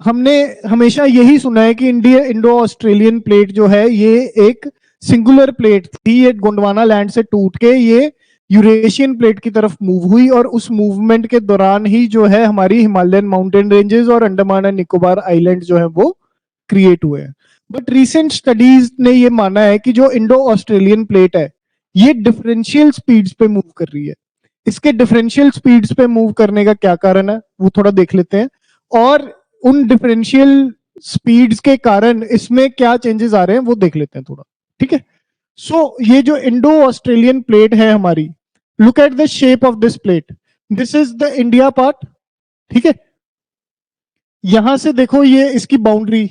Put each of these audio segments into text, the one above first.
हमने हमेशा यही सुना है कि इंडो ऑस्ट्रेलियन प्लेट जो है ये एक सिंगुलर प्लेट थी, ये गोंडवाना लैंड से टूट के ये यूरेशियन प्लेट की तरफ मूव हुई, और उस मूवमेंट के दौरान ही जो है हमारी हिमालयन माउंटेन रेंजेस और अंडमान एंड निकोबार आइलैंड जो है वो क्रिएट हुए हैं। बट रिसेंट स्टडीज ने ये माना है कि जो इंडो ऑस्ट्रेलियन प्लेट है ये डिफरेंशियल स्पीड्स पे मूव कर रही है। इसके डिफरेंशियल स्पीड्स पे मूव करने का क्या कारण है वो थोड़ा देख लेते हैं, और उन डिफरेंशियल स्पीड्स के कारण इसमें क्या चेंजेस आ रहे हैं वो देख लेते हैं थोड़ा। ठीक है, सो ये जो इंडो ऑस्ट्रेलियन प्लेट है हमारी, look at the shape of this plate, this is the India part. ठीक है, यहां से देखो ये इसकी boundary,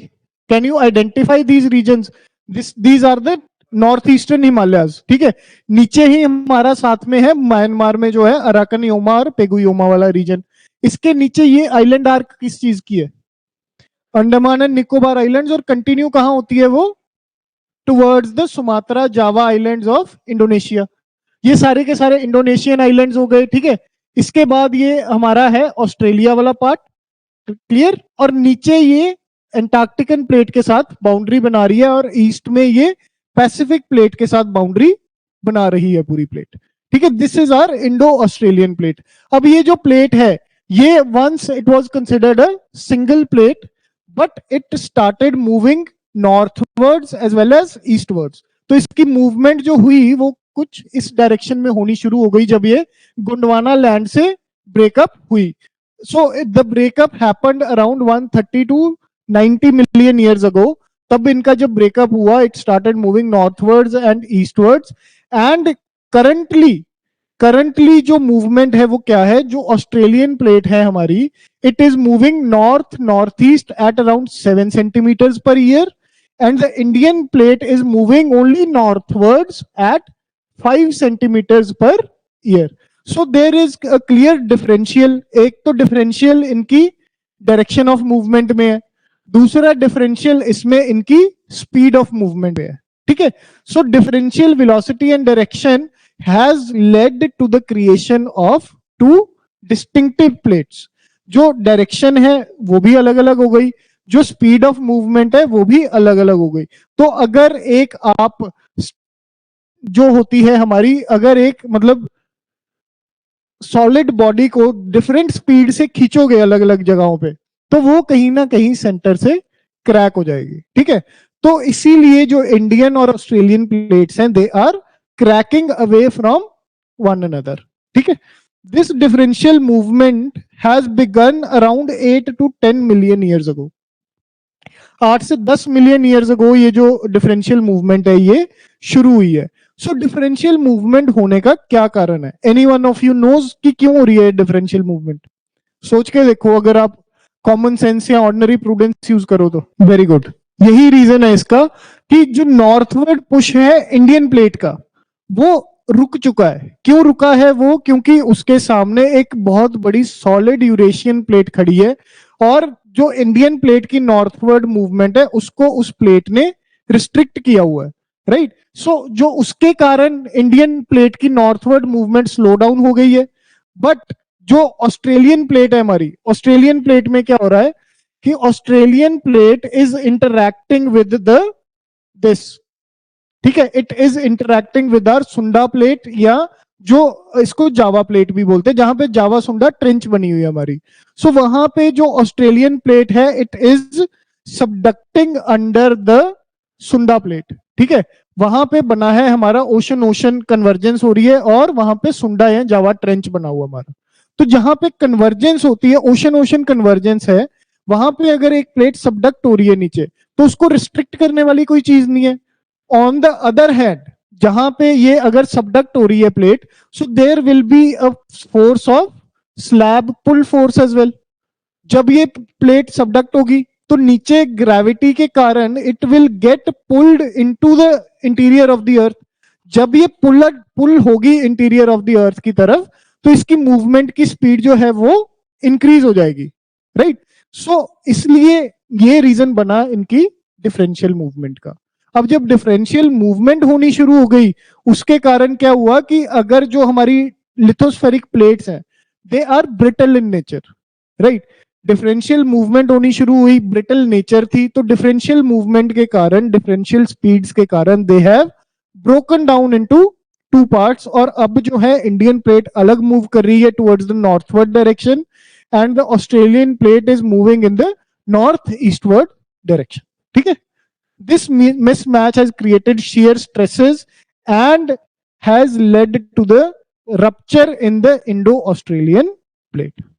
can you identify these regions, these are the north eastern Himalayas. ठीक है, नीचे ही हमारा साथ में है म्यांमार में जो है अराकन योमा और पेगु योमा वाला रीजन। इसके नीचे ये आइलैंड आर्क किस चीज की है, अंडमान एंड निकोबार आइलैंड्स, और कंटिन्यू कहां होती है वो, towards the Sumatra Java islands of Indonesia. ये सारे के सारे इंडोनेशियन आइलैंड्स हो गए। ठीक है, इसके बाद ये हमारा है ऑस्ट्रेलिया वाला पार्ट, क्लियर, और नीचे ये एंटार्क्टिकन प्लेट के साथ बाउंड्री बना रही है, और ईस्ट में ये पैसिफिक प्लेट के साथ बाउंड्री बना रही है पूरी प्लेट। ठीक है, this is our Indo Australian plate. अब ये जो प्लेट है ये once it was considered a single plate, but it started moving northwards as well as eastwards. तो इसकी मूवमेंट जो हुई वो कुछ इस डायरेक्शन में होनी शुरू हो गई जब ये गोंडवाना लैंड से ब्रेकअप हुई। So the breakup happened around 130 to 90 million years ago. तब इनका जब ब्रेकअप हुआ it started moving northwards and eastwards, and currently जो मूवमेंट है वो क्या है, जो ऑस्ट्रेलियन प्लेट है हमारी, it is moving north east at around 7 centimetres per year, and the Indian plate is moving only northwards at 5 centimetres per year. So there is a clear differential, एक तो differential इनकी direction of movement में है, दूसरा differential इसमें इनकी speed of movement में है। ठीक है, so differential velocity and direction has led to the creation of two distinctive plates. जो डायरेक्शन है वो भी अलग अलग हो गई, जो स्पीड ऑफ मूवमेंट है वो भी अलग अलग हो गई। तो अगर एक आप जो होती है हमारी, अगर एक मतलब सॉलिड बॉडी को डिफरेंट स्पीड से खींचोगे अलग अलग जगहों पे, तो वो कहीं ना कहीं सेंटर से क्रैक हो जाएगी। ठीक है, तो इसीलिए जो इंडियन और ऑस्ट्रेलियन प्लेट्स हैं they are cracking away from one another. ठीक है, this differential movement has begun around 8 to 10 million years ago. 8 से 10 मिलियन ईयर्स अगो ये जो डिफरेंशियल मूवमेंट है ये शुरू हुई है। सो डिफरेंशियल मूवमेंट होने का क्या कारण है, any one of you knows कि क्यों हो रही है डिफरेंशियल मूवमेंट? सोच के देखो, अगर आप कॉमन सेंस या ऑर्डिनरी प्रूडेंस यूज करो तो। वेरी गुड, यही रीजन है इसका कि जो नॉर्थवर्ड पुश है इंडियन प्लेट का वो रुक चुका है। क्यों रुका है वो, क्योंकि उसके सामने एक बहुत बड़ी सॉलिड यूरेशियन प्लेट खड़ी है, और जो इंडियन प्लेट की नॉर्थवर्ड मूवमेंट है उसको उस प्लेट ने रिस्ट्रिक्ट किया हुआ है। राइट, सो जो उसके कारण इंडियन प्लेट की नॉर्थवर्ड मूवमेंट स्लो डाउन हो गई है। बट जो ऑस्ट्रेलियन प्लेट है हमारी, ऑस्ट्रेलियन प्लेट में क्या हो रहा है कि Australian plate is interacting with the this. ठीक है, it is interacting with our Sunda plate, या जो इसको जावा प्लेट भी बोलते हैं, जहां पे जावा सुंडा ट्रेंच बनी हुई है हमारी। सो वहां पे जो ऑस्ट्रेलियन प्लेट है it is subducting under the सुंडा प्लेट। ठीक है, वहां पे बना है हमारा ओशन ओशन कन्वर्जेंस हो रही है, और वहां पे सुंडा या जावा ट्रेंच बना हुआ हमारा। तो जहां पे कन्वर्जेंस होती है, ओशन ओशन कन्वर्जेंस है, वहां पे अगर एक प्लेट सबडक्ट हो रही है नीचे तो उसको रिस्ट्रिक्ट करने वाली कोई चीज नहीं है। ऑन द अदर हैंड जहां पे ये अगर सबडक्ट हो रही है plate, so there will be a force of slab pull force as well. जब ये प्लेट सबडक्ट होगी तो नीचे ग्रेविटी के कारण it will get pulled into the interior of the earth. जब ये पुल होगी इंटीरियर ऑफ द अर्थ की तरफ, तो इसकी मूवमेंट की स्पीड जो है वो इंक्रीज हो जाएगी। राइट, सो इसलिए ये रीजन बना इनकी डिफरेंशियल मूवमेंट का। अब जब डिफरेंशियल मूवमेंट होनी शुरू हो गई उसके कारण क्या हुआ कि अगर जो हमारी लिथोस्फेरिक प्लेट्स हैं they are brittle in nature. Right, differential movement होनी शुरू हुई, ब्रिटल नेचर थी, तो डिफरेंशियल मूवमेंट के कारण, डिफरेंशियल स्पीड्स के कारण they have broken down into two parts, और अब जो है इंडियन प्लेट अलग मूव कर रही है towards the northward direction, and the Australian plate is moving in the north eastward direction. ठीक है. This mismatch has created shear stresses and has led to the rupture in the Indo-Australian plate.